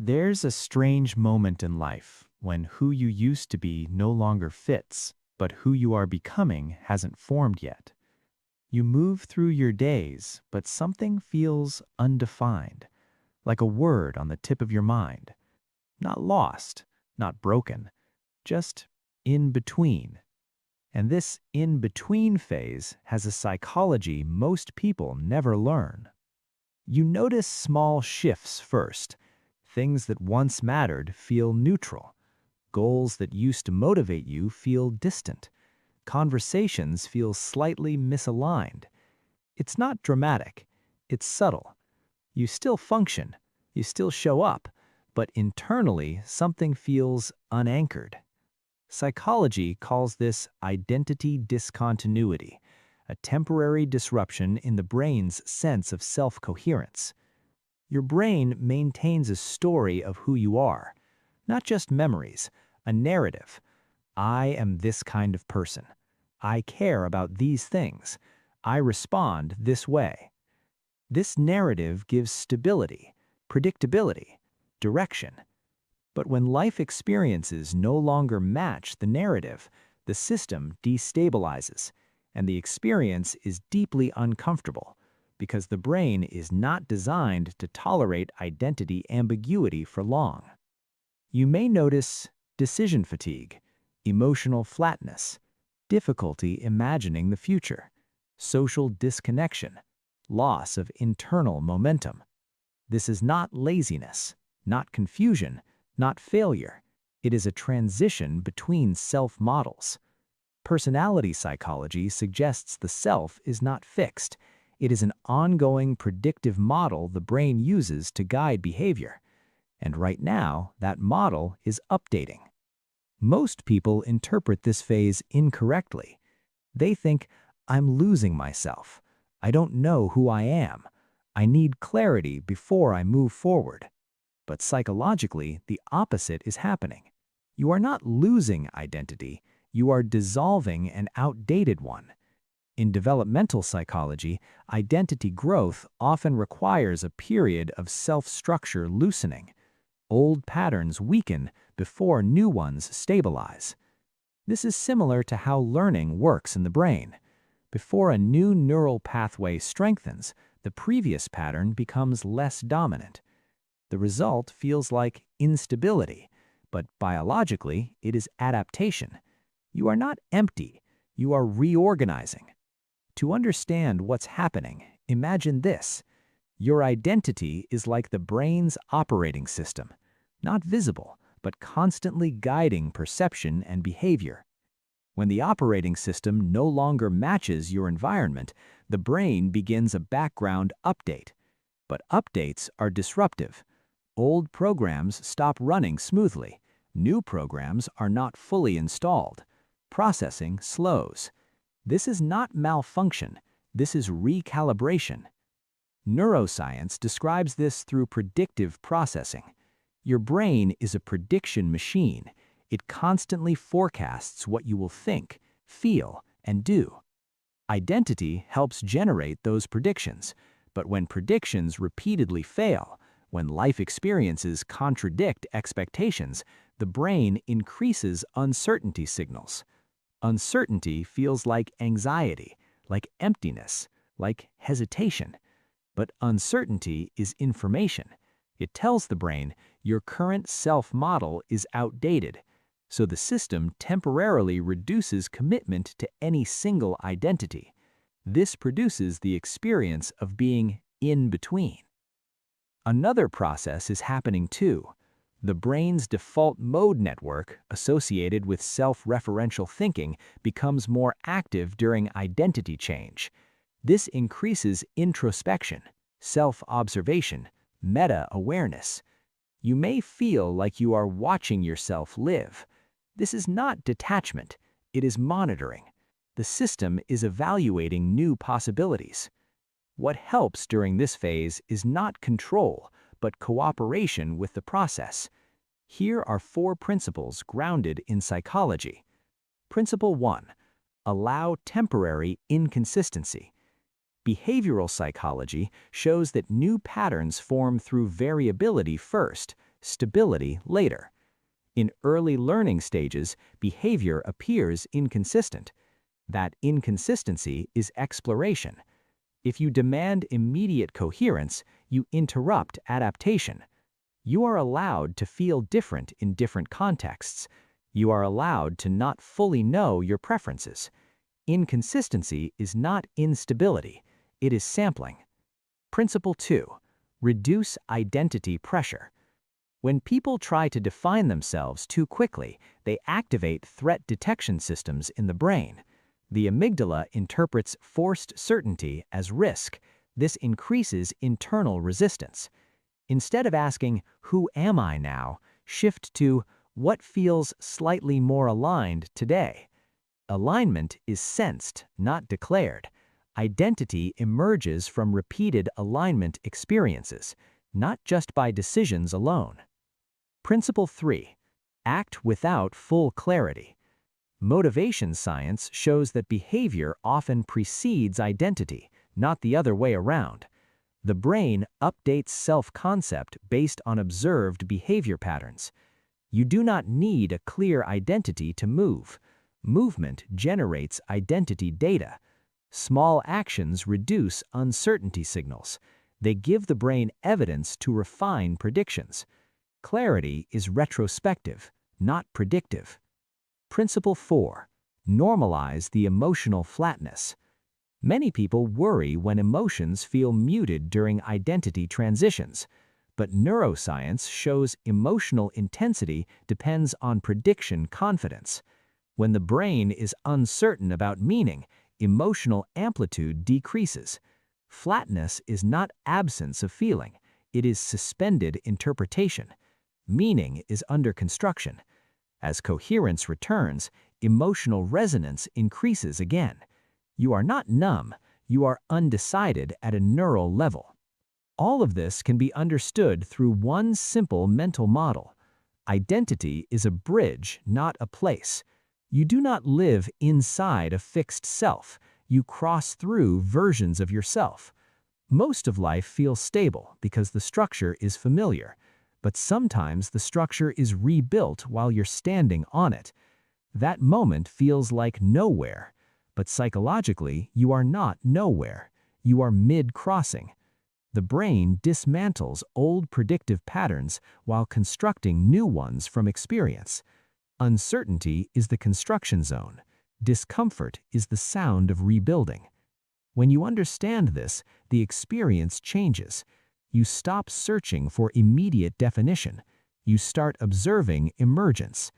There's a strange moment in life when who you used to be no longer fits, but who you are becoming hasn't formed yet. You move through your days, but something feels undefined, like a word on the tip of your mind. Not lost, not broken, just in between. And this in between phase has a psychology most people never learn. You notice small shifts first. Things that once mattered feel neutral. Goals that used to motivate you feel distant. Conversations feel slightly misaligned. It's not dramatic. It's subtle. You still function. You still show up. But internally, something feels unanchored. Psychology calls this identity discontinuity, a temporary disruption in the brain's sense of self-coherence. Your brain maintains a story of who you are, not just memories, a narrative. I am this kind of person. I care about these things. I respond this way. This narrative gives stability, predictability, direction. But when life experiences no longer match the narrative, the system destabilizes, and the experience is deeply uncomfortable because the brain is not designed to tolerate identity ambiguity for long. You may notice decision fatigue, emotional flatness, difficulty imagining the future, social disconnection, loss of internal momentum. This is not laziness, not confusion, not failure. It is a transition between self-models. Personality psychology suggests the self is not fixed. It is an ongoing predictive model the brain uses to guide behavior. And right now, that model is updating. Most people interpret this phase incorrectly. They think, I'm losing myself. I don't know who I am. I need clarity before I move forward. But psychologically, the opposite is happening. You are not losing identity, you are dissolving an outdated one. In developmental psychology, identity growth often requires a period of self-structure loosening. Old patterns weaken before new ones stabilize. This is similar to how learning works in the brain. Before a new neural pathway strengthens, the previous pattern becomes less dominant. The result feels like instability, but biologically it is adaptation. You are not empty, you are reorganizing. To understand what's happening, imagine this. Your identity is like the brain's operating system, not visible, but constantly guiding perception and behavior. When the operating system no longer matches your environment, the brain begins a background update. But updates are disruptive. Old programs stop running smoothly. New programs are not fully installed. Processing slows. This is not malfunction. This is recalibration. Neuroscience describes this through predictive processing. Your brain is a prediction machine. It constantly forecasts what you will think, feel, and do. Identity helps generate those predictions, but when predictions repeatedly fail, when life experiences contradict expectations, the brain increases uncertainty signals. Uncertainty feels like anxiety, like emptiness, like hesitation. But uncertainty is information. It tells the brain your current self-model is outdated, so the system temporarily reduces commitment to any single identity. This produces the experience of being in between. Another process is happening too. The brain's default mode network, associated with self-referential thinking, becomes more active during identity change. This increases introspection, self-observation, meta-awareness. You may feel like you are watching yourself live. This is not detachment, it is monitoring. The system is evaluating new possibilities. What helps during this phase is not control, but cooperation with the process. Here are 4 principles grounded in psychology. Principle 1. Allow temporary inconsistency. Behavioral psychology shows that new patterns form through variability first, stability later. In early learning stages, behavior appears inconsistent. That inconsistency is exploration. If you demand immediate coherence, you interrupt adaptation. You are allowed to feel different in different contexts. You are allowed to not fully know your preferences. Inconsistency is not instability, it is sampling. Principle 2. Reduce identity pressure. When people try to define themselves too quickly, they activate threat detection systems in the brain. The amygdala interprets forced certainty as risk. This increases internal resistance. Instead of asking, "Who am I now?" shift to, "What feels slightly more aligned today?" Alignment is sensed, not declared. Identity emerges from repeated alignment experiences, not just by decisions alone. Principle 3. Act without full clarity. Motivation science shows that behavior often precedes identity, not the other way around. The brain updates self-concept based on observed behavior patterns. You do not need a clear identity to move. Movement generates identity data. Small actions reduce uncertainty signals. They give the brain evidence to refine predictions. Clarity is retrospective, not predictive. Principle 4. Normalize the emotional flatness. Many people worry when emotions feel muted during identity transitions, but neuroscience shows emotional intensity depends on prediction confidence. When the brain is uncertain about meaning, emotional amplitude decreases. Flatness is not absence of feeling, it is suspended interpretation. Meaning is under construction. As coherence returns, emotional resonance increases again. You are not numb, you are undecided at a neural level. All of this can be understood through one simple mental model. Identity is a bridge, not a place. You do not live inside a fixed self. You cross through versions of yourself. Most of life feels stable because the structure is familiar, but sometimes the structure is rebuilt while you're standing on it. That moment feels like nowhere, but psychologically, you are not nowhere. You are mid-crossing. The brain dismantles old predictive patterns while constructing new ones from experience. Uncertainty is the construction zone. Discomfort is the sound of rebuilding. When you understand this, the experience changes. You stop searching for immediate definition. You start observing emergence.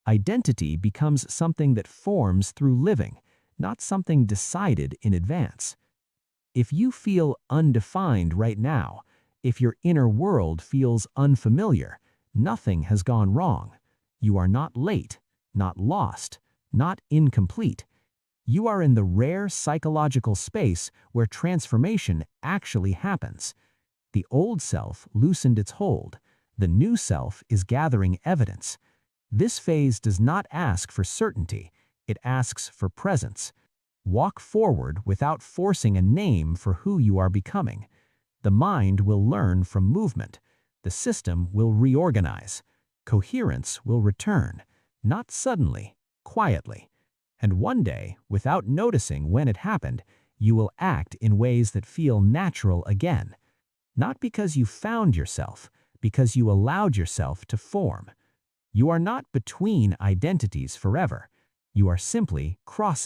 Identity becomes something that forms through living, not something decided in advance. If you feel undefined right now, if your inner world feels unfamiliar, nothing has gone wrong. You are not late, not lost, not incomplete. You are in the rare psychological space where transformation actually happens. The old self loosened its hold. The new self is gathering evidence. This phase does not ask for certainty. It asks for presence. Walk forward without forcing a name for who you are becoming. The mind will learn from movement. The system will reorganize. Coherence will return, not suddenly, quietly. And one day, without noticing when it happened, you will act in ways that feel natural again. Not because you found yourself, because you allowed yourself to form. You are not between identities forever. You are simply crossing.